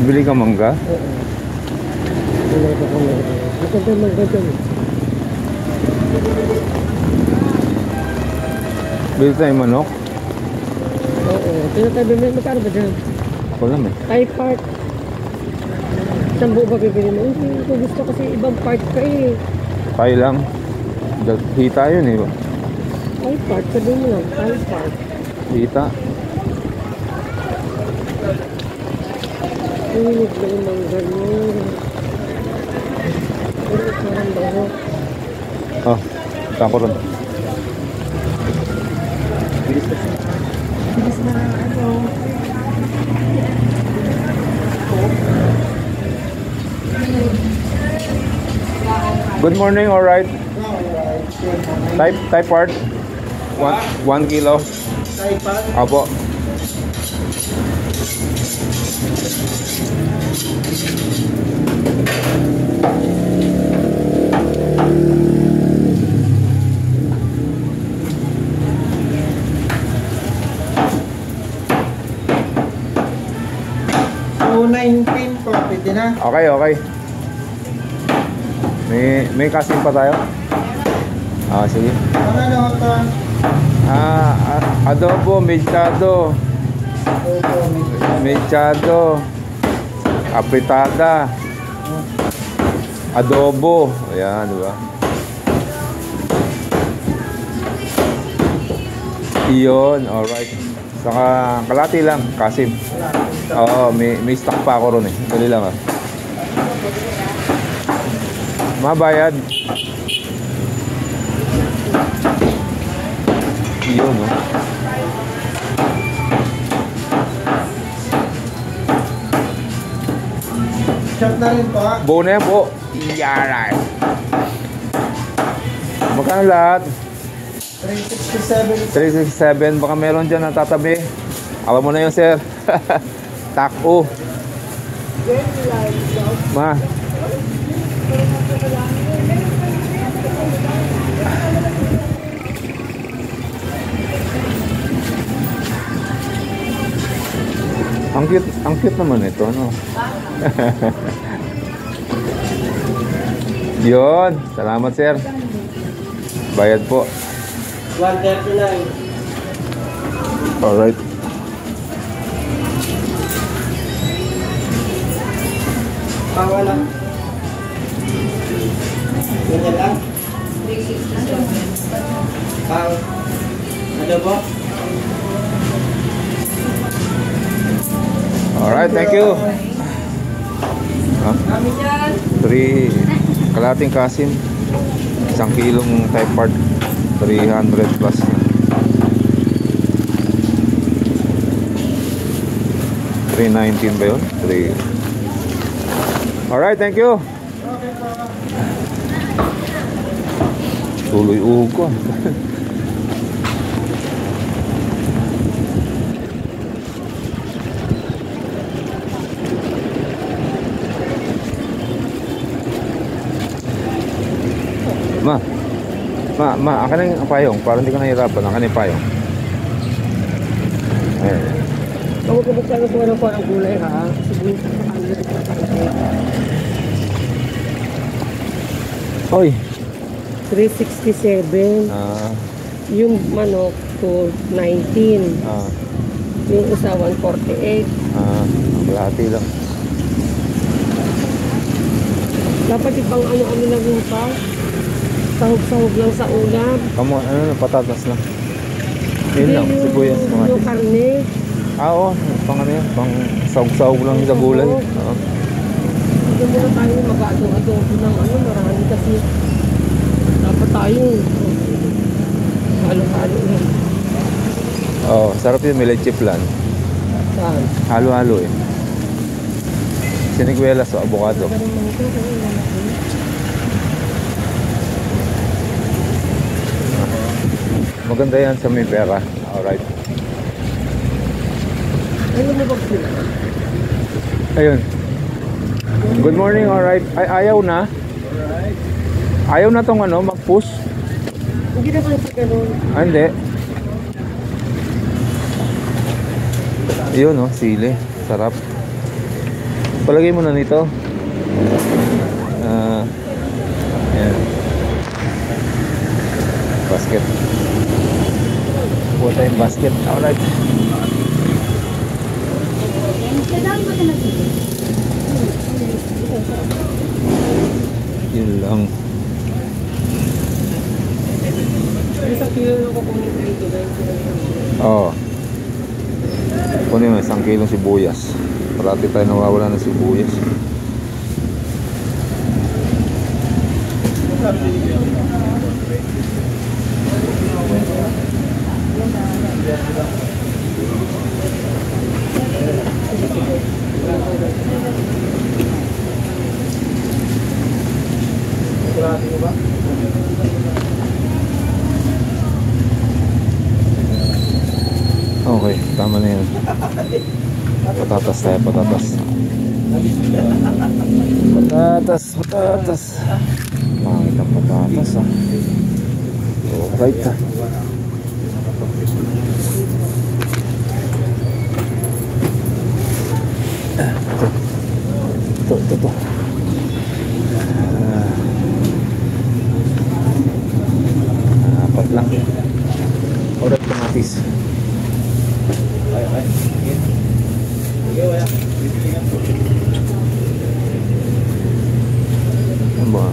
Bili ka mangga? Oo. Maganda mangga dyan. Bili tayo manok? Oo. Tinatabi mo, magkano ba dyan? Ako lang eh. Thai part. Isang buo ba bibili mo? Hindi ko gusto kasi ibang part ka eh. Tayo lang. Hita yun eh. Thai part, sabihin mo lang. Thai part. Hita. Hinig na yung mangga yun. Pero parang baho. Oh, tako ron. Bilis na ano. Good morning, alright. Type part. 1 kilo. Thai part? Apo. $2.19 po, pwede na. Okay, okay. May kasim pa tayo? Ah, sige. Ano ito? Adobo, mechado. Mechado. Apritada. Adobo. Ayan, di ba? Iyon, alright. Saka kalati lang, kasim. Oo, may stock pa ako ron eh. Dali lang ah. Mabayad. Iyon, no? Shot na rin po. Buo na yan po. Yaray. Magkano lahat? 367. 367. Baka meron dyan na tatabi. Alam mo na yun, sir. Tako. Ma. Ang cute naman ito, no? Yun. Salamat, sir. Bayad po. 139. Alright. Pawa lang. Ganyan lang. Pawa. Ano po? Alright, thank you. Kami dyan. 3 kalating kasim. 1 kilong type part. 300 plus. 319 ba yun? 3. Alright, thank you. Tuloy uhog ko. Akin na yung payong para hindi ka nahirapan. Akin na yung payong. Huwag ka magkano po ng parang gulay ha. Sige. Hoy. 367. Yung manok to 19. Yung isa 148. Kalahati lang. Dapat ibang ano-ano lang yung pa. Sahog-sahog lang sa ulam. Kamu, patatas lang. Yun lang, sibuyas. Yung karne. Oo, pang ano yan, pang sahog-sahog lang sa gulay. Hindi muna tayo mag-adobo ng ano, marami kasi. Dapat tayo halo-halo lang. Sarap yun, may leche flan. Saan? Halo-halo eh. Siniguelas o avocado. Maganda yan sa may pera. Alright. Ano mo ba sila? Ayun. Good morning, alright. Ayaw na. Alright. Ayaw na tong ano, mag-push. Hindi na pala sa ganun. Hindi. Yun, no, sili. Sarap. Palagay mo na nito. Ayan. Basket. Buo tayong basket. Alright. Yun lang. Isang kilo lang kukunin ko ito. Oo. Kunin mo 1 kilong sibuyas. Parati tayo nawawala ng sibuyas. Okay, tama na yan. Patatas tayo, patatas. Patatas. Pangit ang patatas ah. Alright ah. Ito. Apat lang. Alright, kamatis. Ano ba?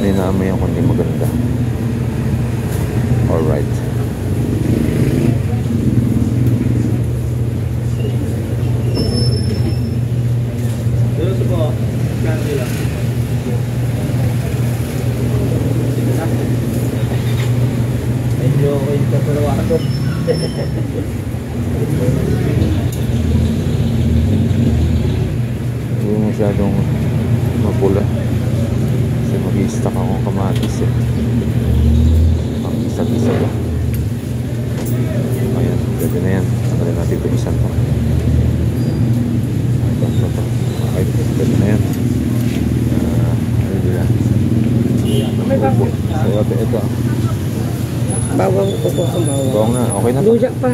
Hindi namin yung kundi maganda. Alright. Hindi masyadong mapula kasi mag-i-stack akong kamatis eh. Ang isa-isa ba? Ayan, pwede na yan. Tanggalin natin ito isan pa. Ito. Okay, pwede na yan. Pwede na. Sayote, ito. Bawang ko po ang bawang. Bawang na, okay na to. Luya pa.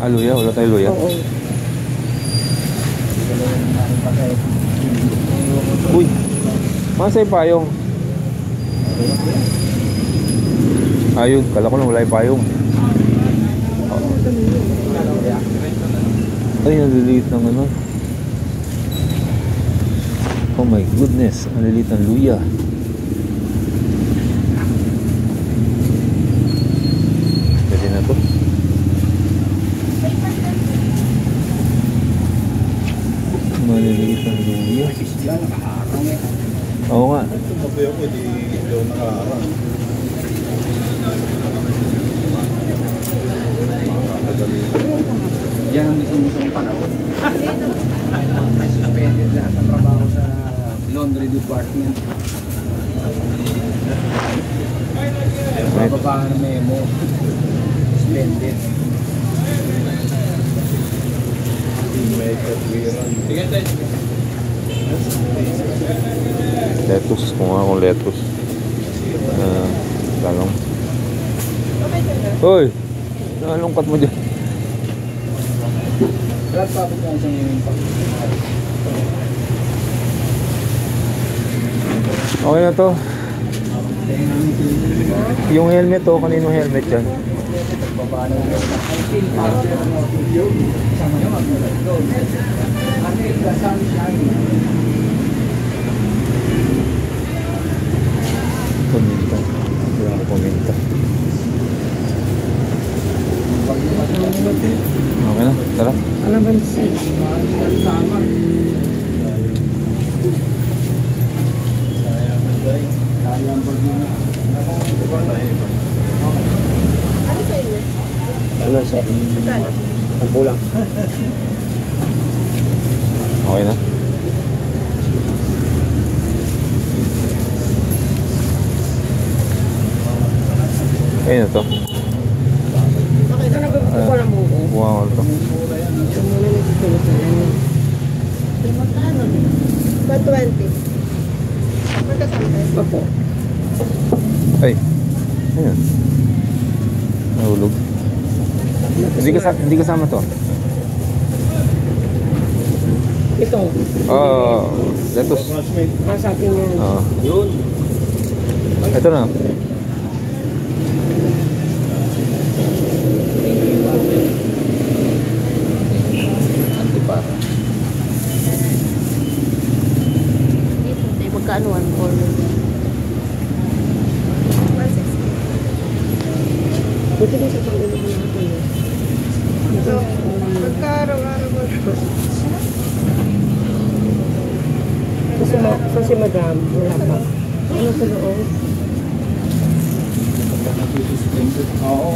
Ah, luya? Wala tayo luya? Oo. Uy! Masa yung payong? Ayun, kala ko lang wala yung payong. Ay, naliliit ng ano. Oh my goodness, naliliit ng luya. Pwede na to. Maliliit ang luya. Oo nga. Yan ang gusto mong panahon. Suspended lahat ng trabaho sa laundry department. Bababa ng memo. Suspended. Lettuce, kung akong lettuce. Talong. Hoy! Nalungkat mo dyan. Lahat pa po sa yung Okay na to. Yung helmet to, kaninong helmet yan? Puminta. Walang puminta. Okay na, tara. Alam ba siya? Ano sa ang pulang. Okay na. Okay na to. Bakit ka nagkukuha ng buko? Buha ko to. Ito muna nagkukuha sa ano. Ay. Ayun. Nahulog. Hindi kasama to. Ito. Lettuce. Sa akin yan. Oo. Yun. Ito na. Antipara. Magkano one for? Buti na sa pag-ulo mo natin. So, magka-araw-araw mo. So si madam, wala pa. Ano sa loob? Oo.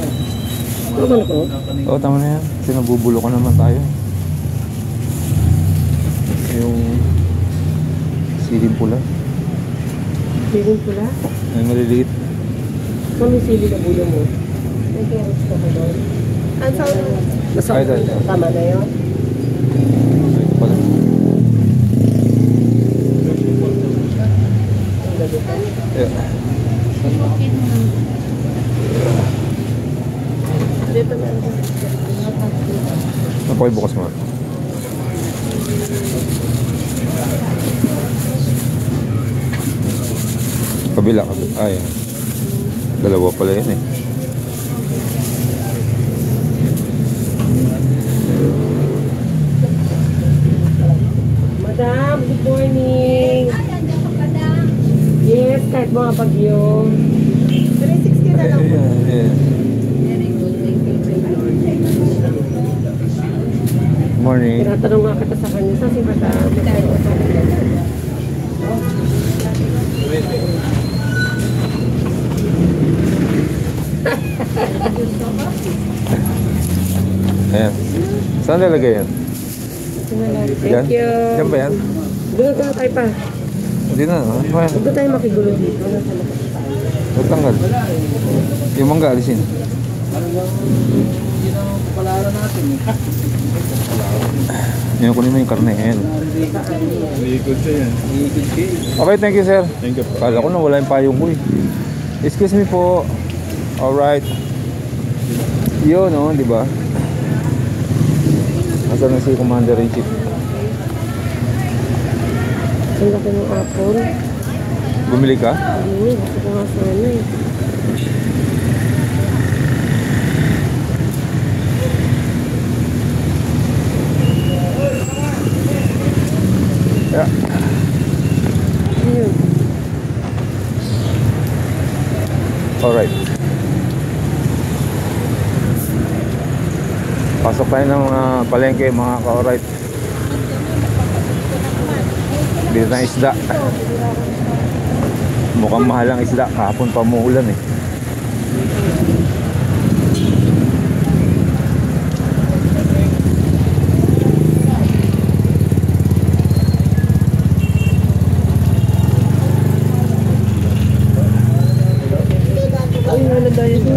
Ano ba na ko? Oo, tama na yan. Kasi nabubulo ka naman tayo. Yung siling pula. Siling pula? Yung maliliit. Saan may sili na bulo mo? May carrots ka ba doon? Ang sa ulo. Ay, ito. Tama na yun? Ito pala. Yeah. Dito na. Napakibukas mo. Kabila. Ay, dalawa pala yun eh. Madam, good morning. Yes, kahit mga bagyo. 360 na lang. Yeah. Morning. Tinatanong nga kita sa kanya, sa si madam. Ayan. Saan lalagay yan? Yan? Thank you. Yan ba yan? Doon ka tayo pa. Hindi na. Ano ba yan? Huwag na tayo makigulo dito. Magtanggal. Yung mangga, alisin. Hindi na palaran natin. Yan, kunin mo yung karne. Ayan. Liikod siya yan. Liikod siya. Okay, thank you, sir. Thank you. Kala ko na wala yung payong ko eh. Excuse me po. Alright. Yun, no, di ba? Nasaan na si Commander-in-Chief? Ang laki ng apple. Bumili ka? Hindi, gusto ko nga sana eh. Yeah. Ayun. Alright. Pasok tayo ng palengke mga ka-alright. Dito ng isda. Mukhang mahal ang isda. Kahapon pa umuulan eh. Ay, wala tayo sa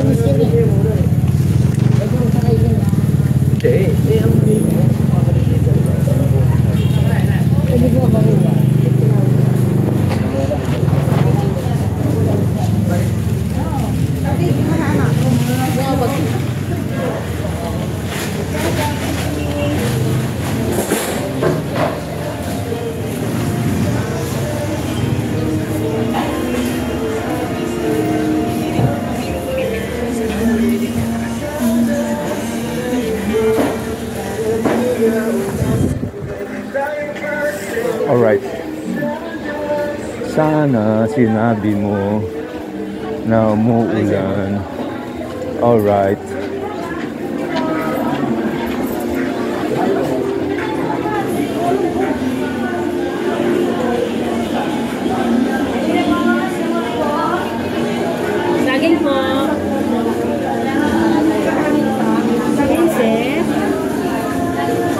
Alright. Sana sinabi mo na umuulan. Alright. saging po. Saging, sir.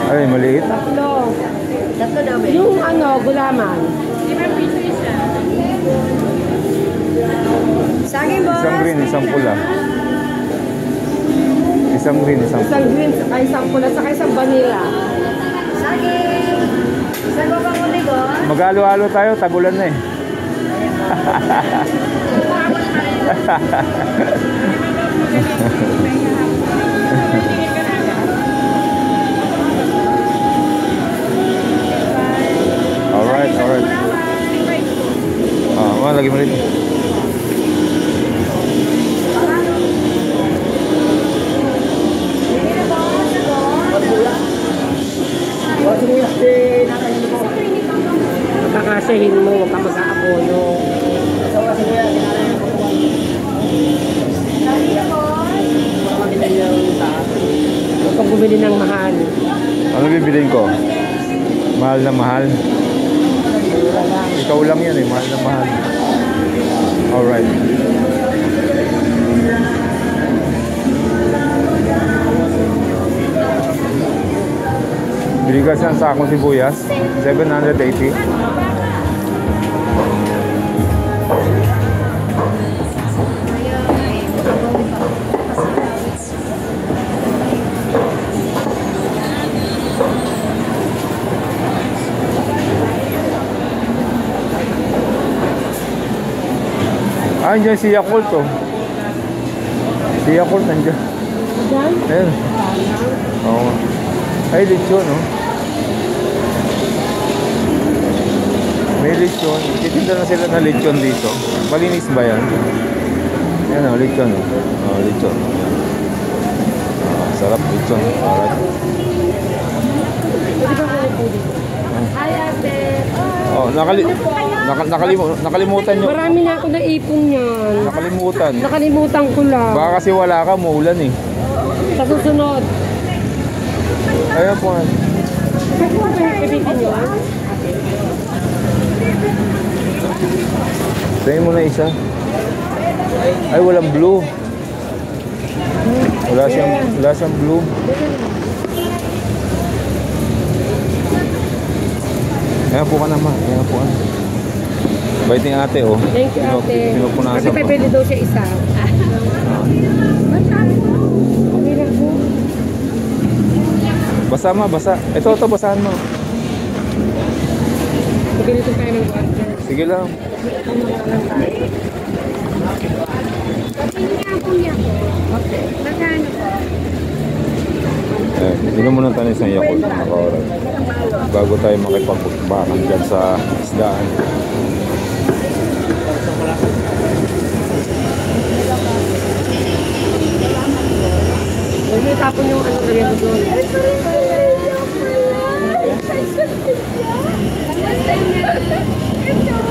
Ay, maliit. Tatlo. Tatlo daw ba? Yung ano, gulaman. Saging boss! Isang green, isang pula. Isang green, isang pula. Isang green, saka isang pula, saka isang vanilla. Saging! Saan ba bang uligon? Mag-halo-halo tayo, tagulan na eh. Umabot pa rin Alright, alright. Lagi mo rito. Kakasihin mo, huwag ka mag-aabono. Huwag kang bumili ng mahal. Ano bibiliin ko? Mahal na mahal. Ikaw lang yan eh, mahal na mahal. Alright. Bigas ng sakong sibuyas, 780. Andiyan si Yakult oh. Si Yakult nandiyan. Ayun. Oo. Ay, lechon oh. May lechon. Titinda na sila na lechon dito. Malinis ba yan? Yan oh, lechon oh. Oh, lechon. Sarap lechon. Alright. Hi, ate. Oh, nakalimutan nyo. Marami na ako naipon yan. Nakalimutan. Nakalimutan ko lang. Baka kasi wala ka, maulan eh. Sa susunod. Ayun po. Ibitin nyo. Tingin mo na isa. Ay, walang blue. Wala siyang blue. Ayan po ka naman. Ayan po ka. Bait ni ate oh. Thank you, ate. Pinupunasan Kasi ko. pwede daw siya isa. Okay lang po. Basa ma, basa. Ito, basahan mo. Pagilito tayo ng water. Sige lang. Inom mo ng tanis ng Yakult na naka-oral. Bago tayo makipagbakan dyan sa isdaan. Huwag mo itapon yung ano na doon.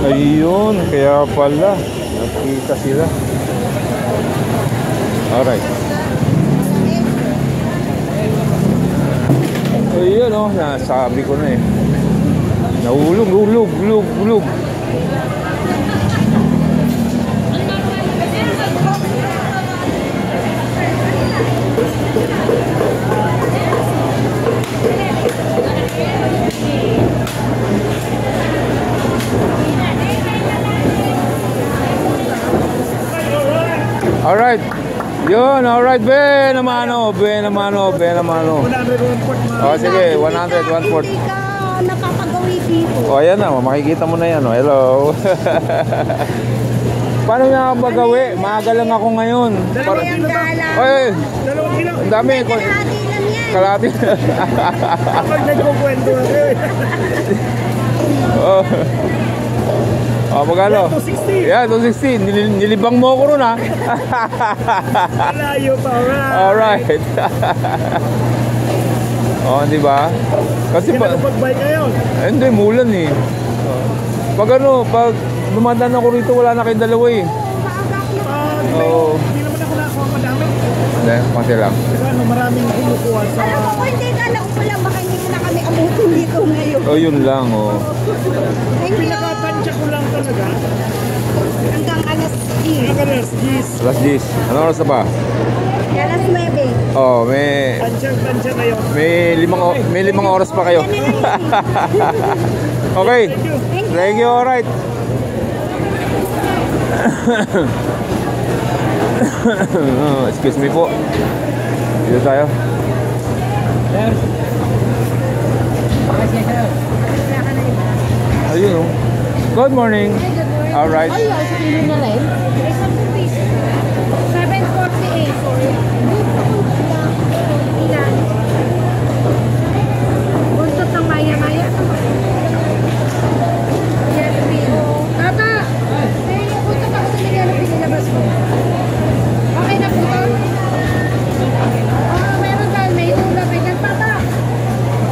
Ayun, kaya pala. Nakita sila. Alright. Ayun oh, nasabi ko na eh. Nahulog. Alright. Yun, alright. Ben namano. Oh, sige, 100, 140. Hindi ka napapagawi dito. Oh, ayan na, makikita mo na yan. Oh. Hello. Paano nga ako magawi? Maaga lang ako ngayon. Ang gala. Oy, ang dami. Kalahati lang yan. Kalahati. Kapag nagkukwento na kayo eh. Oh. Oh, magkano? 260. Yeah, 260. Nilibang mo ako ron ha. Malayo pa nga. Alright. Oh, di ba? Kasi Hindi nakapag-bike ngayon. hindi, mulan eh. Pag dumadaan ako rito, wala na kayong dalawa eh. Oo. Hindi naman ako nakakuha madami. Hindi, konti lang. Diba, maraming kumukuha sa... Alam mo ko, hindi kala ko pala baka hindi na kami abutin dito ngayon. Oh, yun lang oh. Thank you. Pinakatansya ko lang talaga. Hanggang alas 10. Hanggang alas 10. Alas 10. Ano oras na ba? Alas 9. Oh, may Tansya ngayon. may limang oras pa kayo. Okay. Thank you, alright. Oh, excuse me po. Dito tayo. Ayun oh. Good morning. Good morning. Alright. Ay, sa kilo na rin. 748. Ilan? Buntot ng maya-maya. Yelpin. Tata! May buntot ako sa Yelpin, nilabas mo. Okay na po to? Oo, meron dahil may ulap. Tata!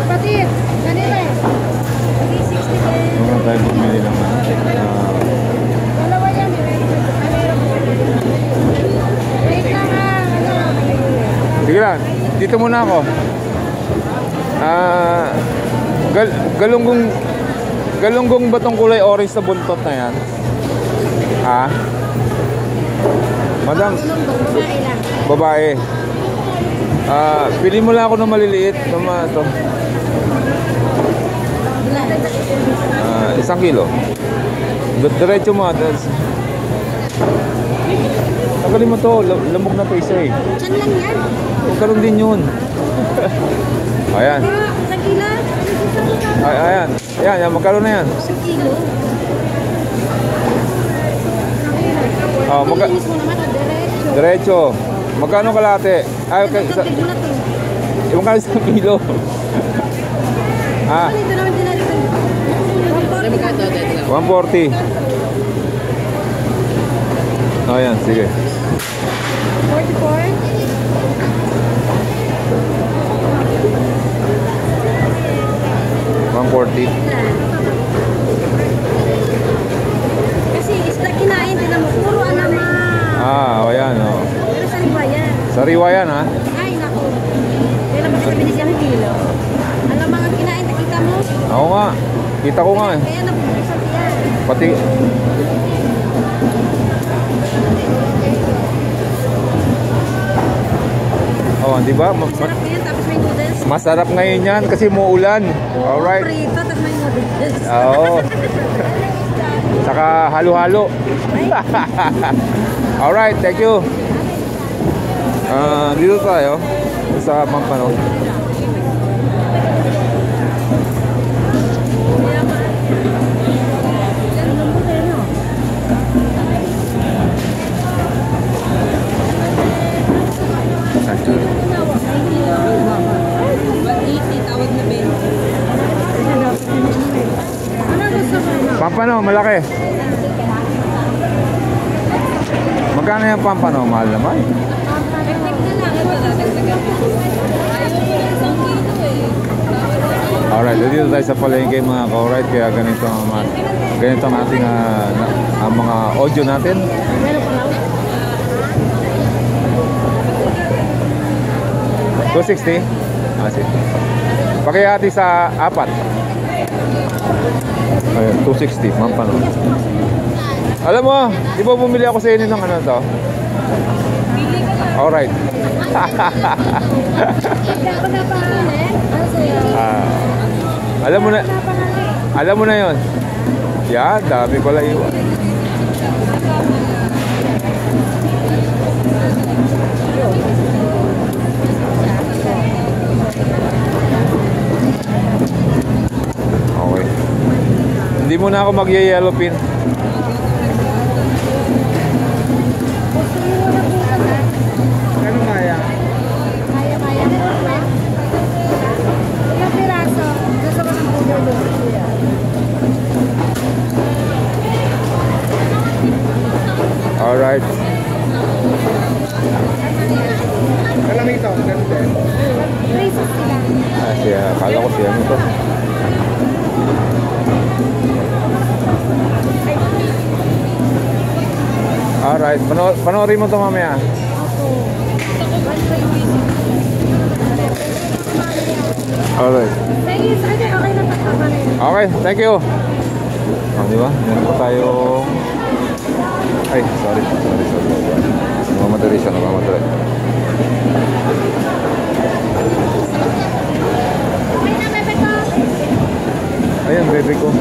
Kapatid, ganito eh. 360 din. Muna tayo bumili ng Dalawa yan. Wait lang ha. sige lang, dito muna ako. Galunggong ba tong kulay orange na buntot na yan? Ha? Madam, Babae lang. babae. Pili mo lang ako ng maliliit. To. 1 kilo. Diretso mo. Tagalin mo to. Lamog na to isa eh. Diyan lang yan. Magkaroon din yun. Ayan. Sa kilo? Ayan. Ayan. Magkaroon na yan. Sa kilo? Malinis mo naman o diretso. Diretso. Magkano kalate? Ay, okay. Tignan na to. Magkano 1 kilo? Dito naman dinarito. 140. Ayan, sige. 140. Kasi isda kinain, tinan mo, puro alamang. Ayan, oh. Pero sariwa yan. Sariwa yan, ha? Ay, naku. Kaya naman sa bilis yung kilo. Alamang ang kinain, nakita mo? Ako nga. Kita ko nga eh. Kaya napupusan yan. Pati... Oh, di ba? Sarap na yan, tapos may noodles. Masarap ngayon yan kasi muulan. Alright. Prito, tapos may noodles. Oo. Saka halo-halo. Alright, thank you. Dito tayo sa Pampano. Pampano, malaki. Magkano yung pampano? Mahal naman. Alright, dito tayo sa palengke mga ka-alright. Kaya ganito ang ating ang mga audio natin. 260? Sige. Pakihati sa 4. Ayun, 260, Pampano. Alam mo, di ba bumili ako sa inyo ng ano to? Alright. Alam mo na yon. Yan, dami pala iwan. Okay. Hindi mo na ako mag-yellow pin. Ano kaya? Kaya. Ilang piraso? Gusto ko ng pulo. Alright. Alam ito, ganun din. 360 lang. Siya, akala ko siya mo to. Alright, panoorin mo to mamaya. Alright. Sige, okay na pa. Okay, thank you. Di ba? Meron pa tayo. Ay, sorry. Namamadali siya. Okay na, bebe ko. Ayan, bebe ko.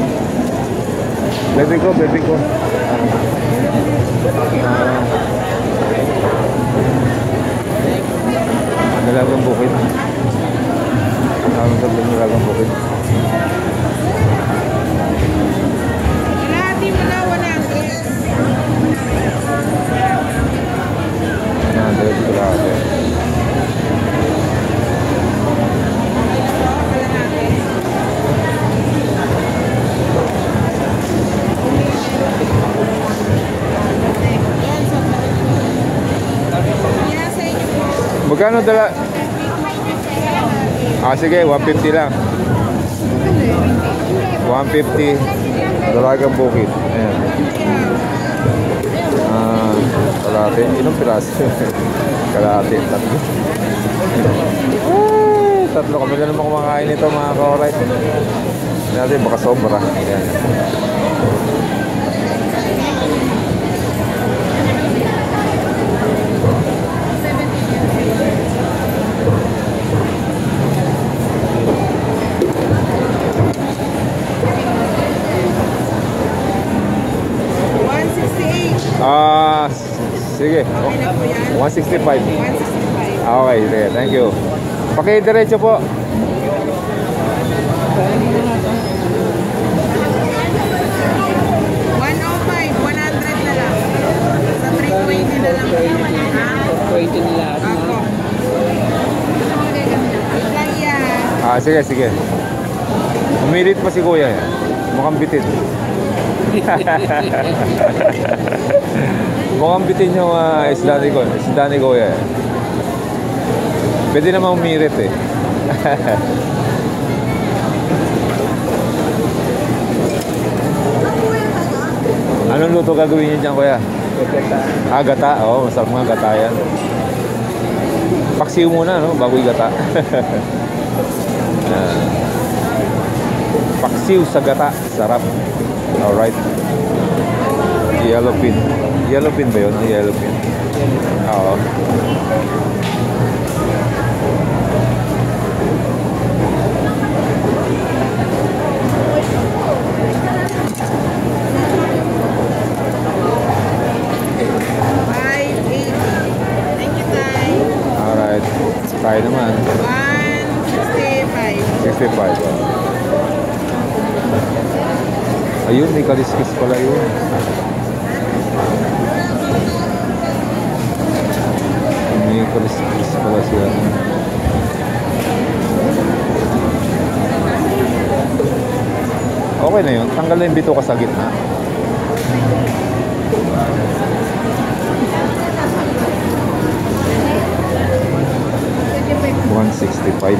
Dalagang bukid. Dalagang bukid. Kalahati mo na 100. Grabe. Magkano dala? Ah, sige, 150 lang. 150. Dalagang bukid. Ayan. Ah, kalahati. Ilang piraso? Kalahati. Tatlo. Tatlo kami na naman kumakain nito mga ka-alright. Natin baka sobra. Ayan. Ah, sige. 165. 165. Okay, sige. Thank you. Pakidiretso po. 100 na lang. Sa 320 na lang. Ha? 20 nila. Ako. Lang yan. Ah, sige, sige. Umilit pa si Kuya. Mukhang bitin. Mukhang bitin yung isda ni Kuya. Pwede naman umirit eh. Anong luto gagawin niyo dyan, Kuya? Ah, gata. Oo, masarap mga gata yan. Paksiw muna, no? Bago yung gata. Paksiw sa gata. Sarap. Alright. Yellow pin. Yellow pin ba yun? Yellow pin. Oo. Thank you, Tay. Alright. Kaya naman. 165. 65. Ayun, may kaliskis pala yun. May kaliskis pala siya. Okay na yun. Tanggal na yung bito ka sa gitna. $165.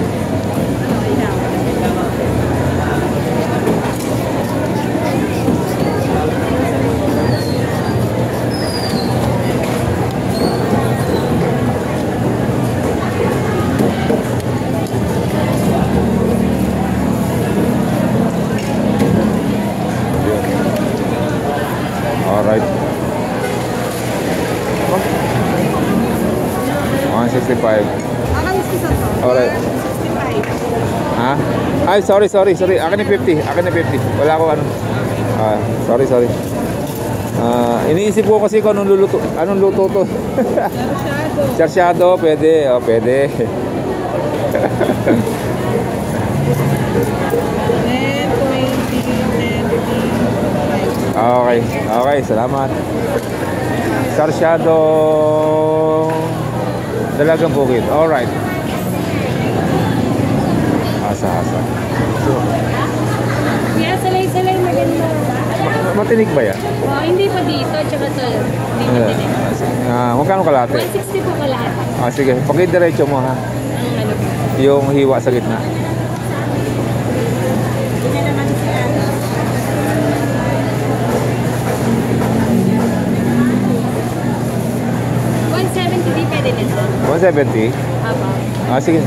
Alright. 165. Akalis ko sa to. Alright. 165. Ha? Ay, sorry. Akin ni 50. Wala ko ano. Ah, sorry. Iniisip ko kasi kung anong luto to. Sarsyado, pwede. Oh, pwede. 10, 20, 10, Okay, salamat. Sarsyado Dalagang Bukid. Alright. Asa. Yeah, salay-salay maganda. Matinik ba yan? Oh, hindi pa dito, tsaka to. Hindi pa din. Magkano kalahati? 160 po ka lahat. Ah, sige. Pakidiretso mo ha. Ang ano po. Yung hiwa sa gitna. Hindi naman siya. Di pwede nito. 170? Apo. Ah, sige.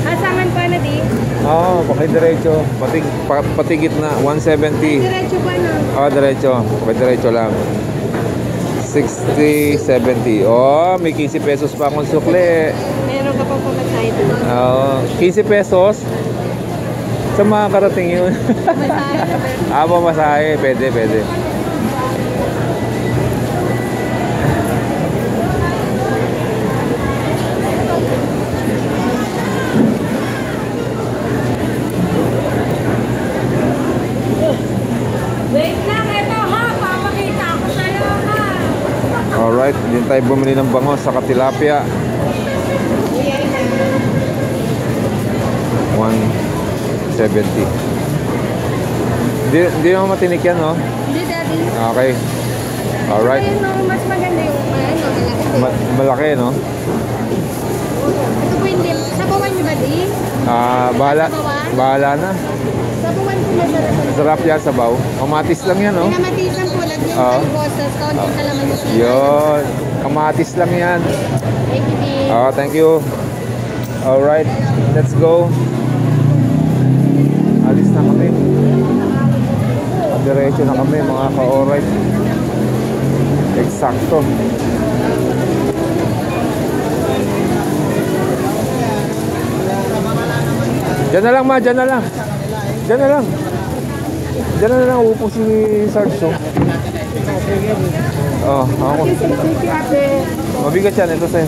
Asaman pa na di? Oo, pakidiretso. Pati gitna. 170. Diretso pa na. Ah, diretso. Pakidiretso lang. 60, 70. Oh, may 15 pesos pa akong sukli. Meron ka pang pumatay doon. Oo, 15 pesos. Sa mga karating yun. Masahe. Pamasahe. Pwede. Wait lang, ito ha. Papakita ako sa'yo ha. Alright, din tayo tayo bumili ng bangos sa tilapia. 170. Hindi naman matinik yan, no? Hindi, Daddy. Okay. Alright. Ayun, no, mas maganda yung malaki. Malaki, no? Ito po yung lim. Sabawan niyo ba, Di? Bahala na. Sabawan po masarap. Masarap yan, sabaw. Kamatis lang yan, no? Pinamatisan po lang yung Oo. kalbosas. Kaunting kalaman yung Yun. Kamatis lang yan. Thank you, Di. Thank you. Alright. Let's go. Alis na kami. Diretso na kami, mga ka-alright. Eksakto. Diyan na lang, ma. Diyan na lang. Diyan na lang. Diyan na lang. Upo si Sarge. Ako. Mabigat yan. Ito sa'yo.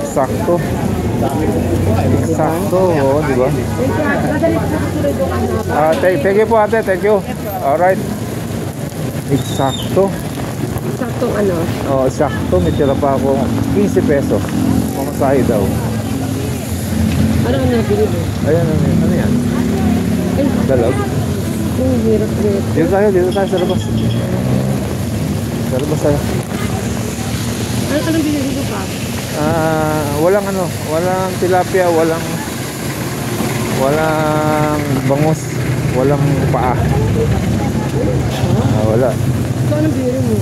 Eksakto. Eksakto. Oo, di ba? Thank you po, ate. Thank you. Alright. Eksakto. Saktong ano? Eksakto. May tira pa ako 15 pesos. Pamasahe daw. Ano ang nabili mo? Ayan, ano yan? Dalag. Ang hirap nito. Dito tayo sa labas. Sa labas tayo. Anong binili mo pa? Walang tilapia, walang bangus, walang paa. Wala. So anong binili mo?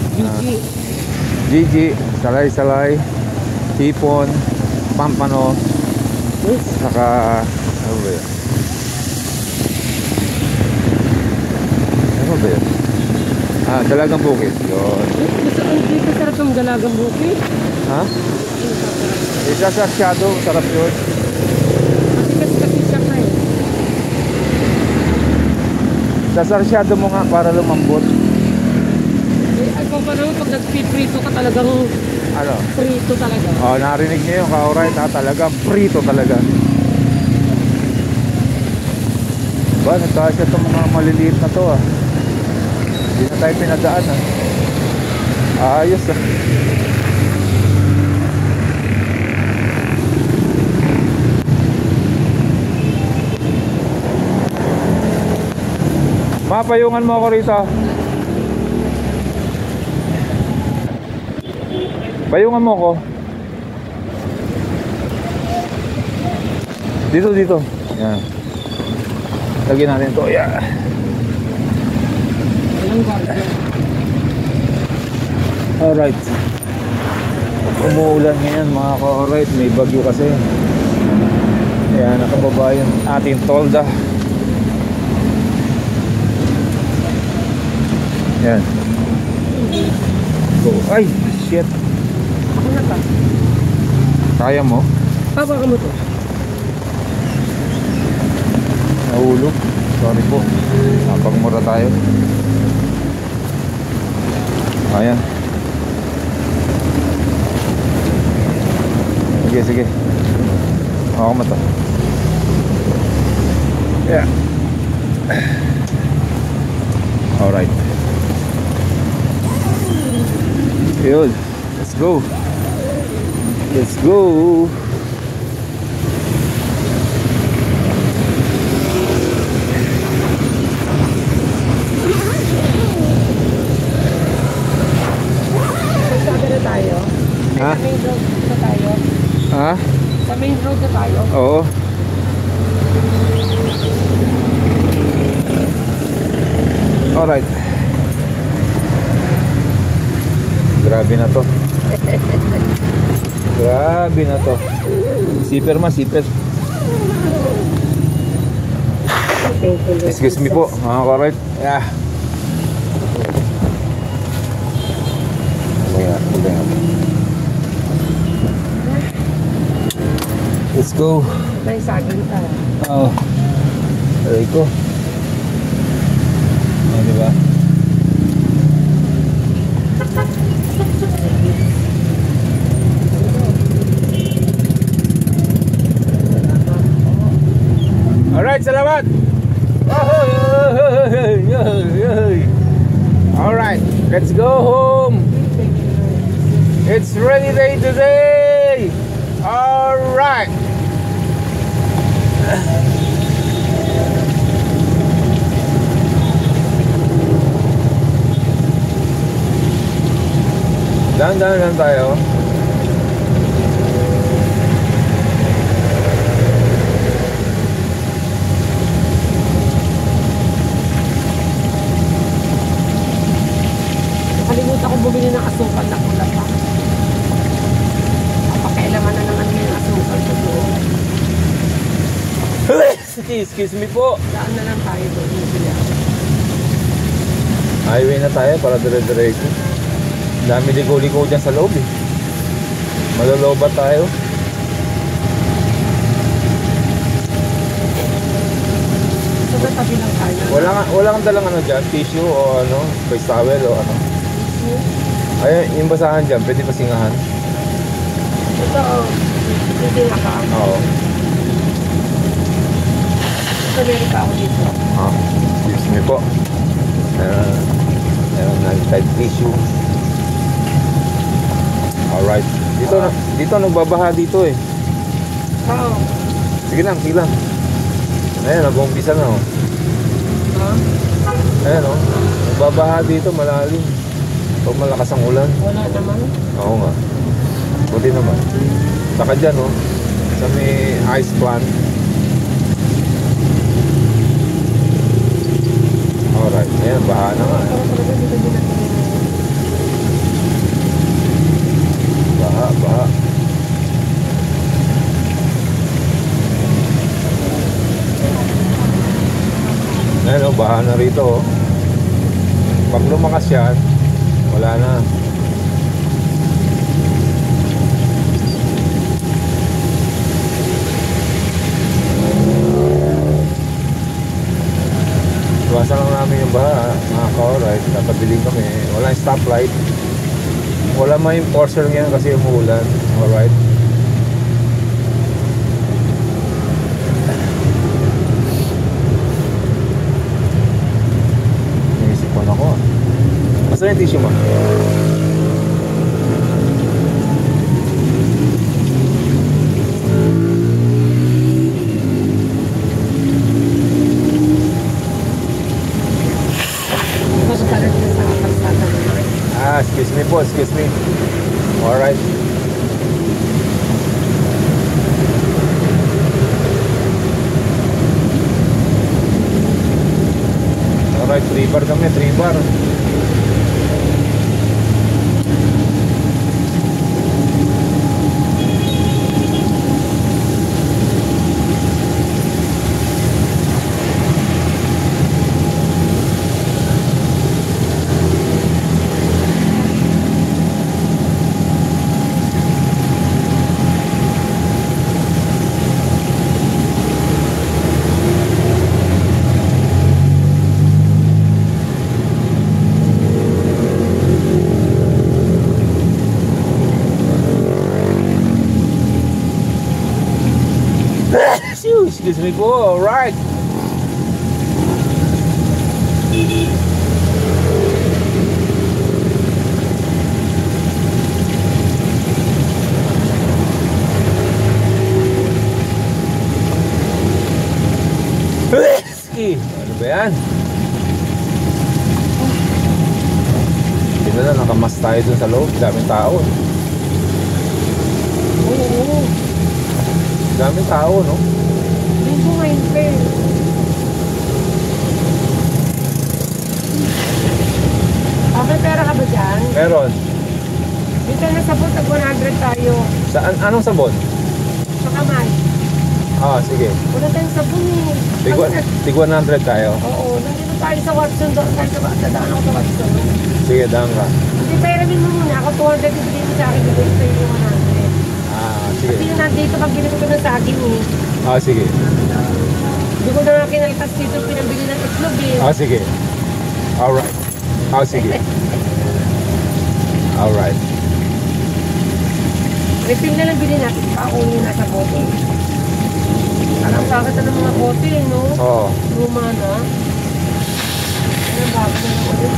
Gigi, salay-salay, hipon, pampano, saka ano ba yan? Ano ba yan? Dalagang bukid. Yun. Dito sarap ng dalagang bukid. Ha? Isa sa shadow, sarap yun. Kasi siya kayo. Sasarsyado mo nga para lumambot. Ay, kung pa naman pag nagpiprito ka talagang Ano? prito talaga. Narinig niyo yung ka-alright ha, talaga prito talaga. Ba, nagkasya itong mga maliliit na to Hindi na tayo pinadaan Ayos Mapayungan mo ako rito. Payungan mo ako. Dito. Yan. Lagyan natin ito. Yeah. Alright. Umuulan ngayon mga ka-alright. May bagyo kasi. Ayan, nakababa yung ating tolda. Yan. Go. Ay, shit. Ako na pa. Kaya mo? Papa ka mo to. Nahulog. Sorry po. Napagmura tayo. Ayan. Sige. Ako mata. Yeah. Alright. Yun. Let's go. Sabi na tayo. Ha? Sa main road na tayo. Ha? Sa main road na tayo. Oo. Alright. Grabe na to. Grabe na to. Zipper. Excuse me po, mga correct. Yeah. Let's go. May saging tayo. Aray ko. Diba? Alright, salamat. Alright, let's go home. It's rainy day today! Alright! Dahan-dahan lang tayo. Nakalimutan ko bumili ng asukal na pula pa. Papakailangan na naman yung asukal ko doon. Excuse me po. Daan na lang tayo doon. Bumili ako. Highway na tayo para dire-diretso. Dami liko-liko dyan sa loob eh. Malolobat tayo. So, natabi lang tayo. Wala kang dalang ano dyan, tissue o ano, face towel o ano. Ay, yung basahan dyan, pwede pasingahan. Ito, hindi nga ka. Oo. Ito, meron pa ako dito. Excuse me po. Meron na type tissue. Alright. Dito nagbabaha dito eh. Oo. Sige lang, sige lang. Ayan, nag-umpisa na oh. Ha? Ayan oh. Nagbabaha dito, malalim. Pag malakas ang ulan. Wala naman. Oo nga. Buti naman. Saka dyan oh. Sa may ice plant. Alright. Ayan, baha na nga. Pero talaga dito din natin. Baha. Ayan o, baha na rito oh. Pag lumakas yan, wala na. Iwasan lang namin yung baha, mga ka-alright. Tatabiling kami. Walang stoplight. Wala may enforcer ngayon kasi umuulan. Alright. Naisipan ako ah. Basta yung tissue mo. Mas kalat na sa kalsada naman. Excuse me po, excuse me. Alright. Alright, 3 bar kami, 3 bar. Excuse me po, alright. Ano ba yan? Hindi na nakamas tayo dun sa loob. Daming tao. Oo. Daming tao, no? Linggo ngayon pa eh. Okay, pera ka ba dyan? Meron. Dito na sabon, tag 100 tayo. Saan? Anong sabon? Sa kamay. Sige. Wala tayong sabon eh. Tig 100 tayo. Oo, nandito tayo sa Watson. Doon tayo sa daan ako sa Watson. Sige, daan ka. Hindi, peramin mo muna. Ako 200 bibigay mo sa akin. Bibigay ko sa'yo yung 100. Sige. Kasi yung nandito, pag binili ko na sa akin eh. Sige. Hindi ko na nga kinalitas dito pinabili ng itlog eh. Sige. Alright. Sige. Alright. Refill na lang bilhin natin. Paunin na sa bote. Alam bakit na ng mga bote eh, no? Oo. Luma na. Alam bakit na lang ulit.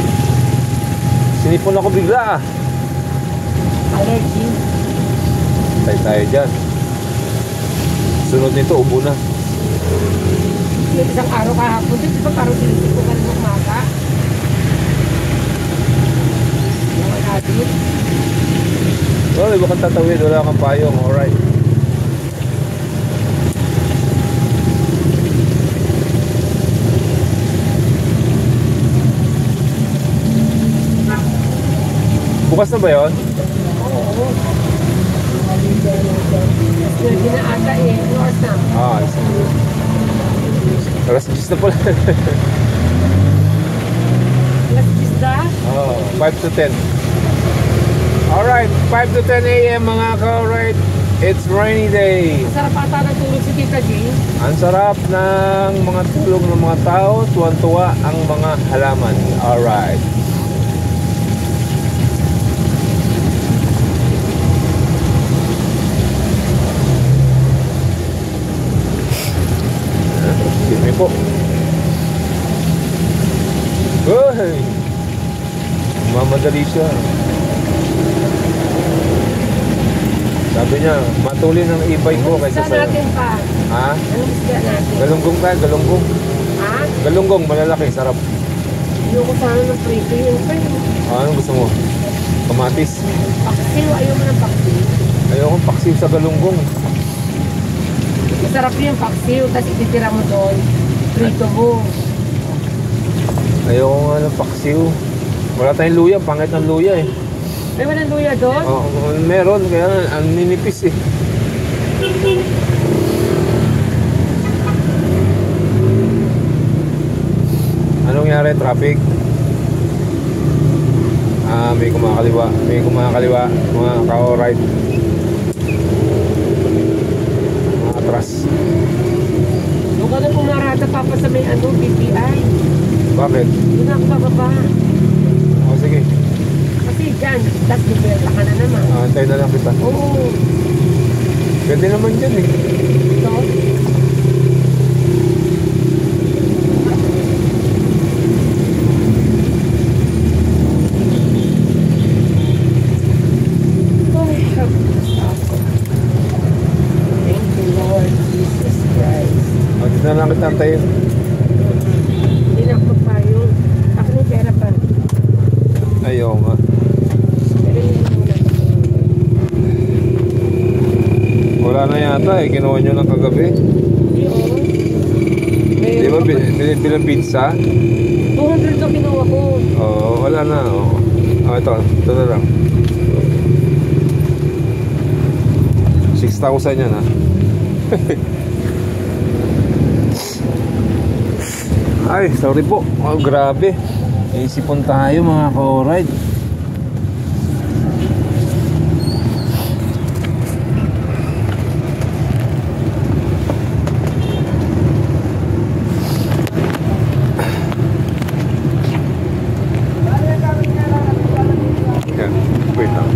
Sinipon ako bigla ah. Allergy. Tayo dyan. Sunod nito, ubo na. Yung isang araw kahapon, di ba parang sinisip ko ka rin ng umaga? Yung natin. Well, iba kang tatawid, wala kang payong, alright. Bukas na ba yun? Oo. Pwede na ata eh. Yours na. Ah, I see. Alas 10 na pala. Alas 10 na? Oh, 5 to 10. Alright, 5 to 10 a.m. mga ka-alright. It's rainy day. Masarap ata ng tulog si Tita Jane. Ang sarap ng mga tulog ng mga tao. Tuwan-tuwa ang mga halaman. Alright. Excuse me po. Uy! Mamadali siya. Sabi niya, matulin ang e-bike ko kaysa Saan sa'yo. natin pa? Ha? Anong isda natin? Galunggong tayo, galunggong. Ha? Galunggong, malalaki, sarap. Ayoko sana ng prito yung friend. Anong gusto mo? Kamatis. Paksiw, ayaw mo ng paksiw. Ayokong paksiw sa galunggong. Masarap yung paksiw, tapos ititira mo doon. Prito mo. Ayoko nga ng paksiw. Wala tayong luya, pangit ng luya eh. May walang luya doon? Oh, meron, kaya ang ninipis eh. Anong nangyari? Traffic? Ah, may kumakaliwa. May kumakaliwa. Mga ka-alright. Mga atras. Doon ka na pumarata papa sa may BPI. Bakit? Doon ako bababa. Oh, sige. Kasi dyan, tapos bibirla ka na naman. Antay na lang kita. Oo. Pwede naman dyan eh. Ito. Ay, thank you, Lord Jesus Christ. Oh, dito na lang kita antayin. Hindi na ako magpayong. Ako na yung pera pa. Ayaw nga. Pero yun yung muna. Wala na yata eh. Kinuha nyo ng kagabi. Hindi, oh. Di ba bilang pizza? 200 to kinuha ko. Oo, wala na. Oo. Oh, ito na lang. 6,000 yan ha. Ay, sorry po. Oh, grabe. Isipon tayo mga ka-alright. Yan, wait lang.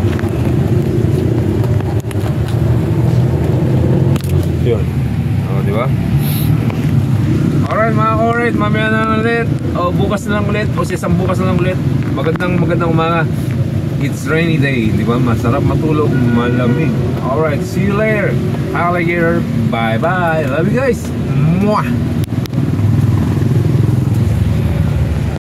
Yun. O, di ba? Alright mga ka-alright, mamaya na lang ulit. O bukas na lang ulit. O isang bukas na lang ulit. Magandang umaga. It's rainy day, di ba? Masarap matulog, malamig. Alright, see you later. Alligator. Bye bye. Love you guys. Mwah!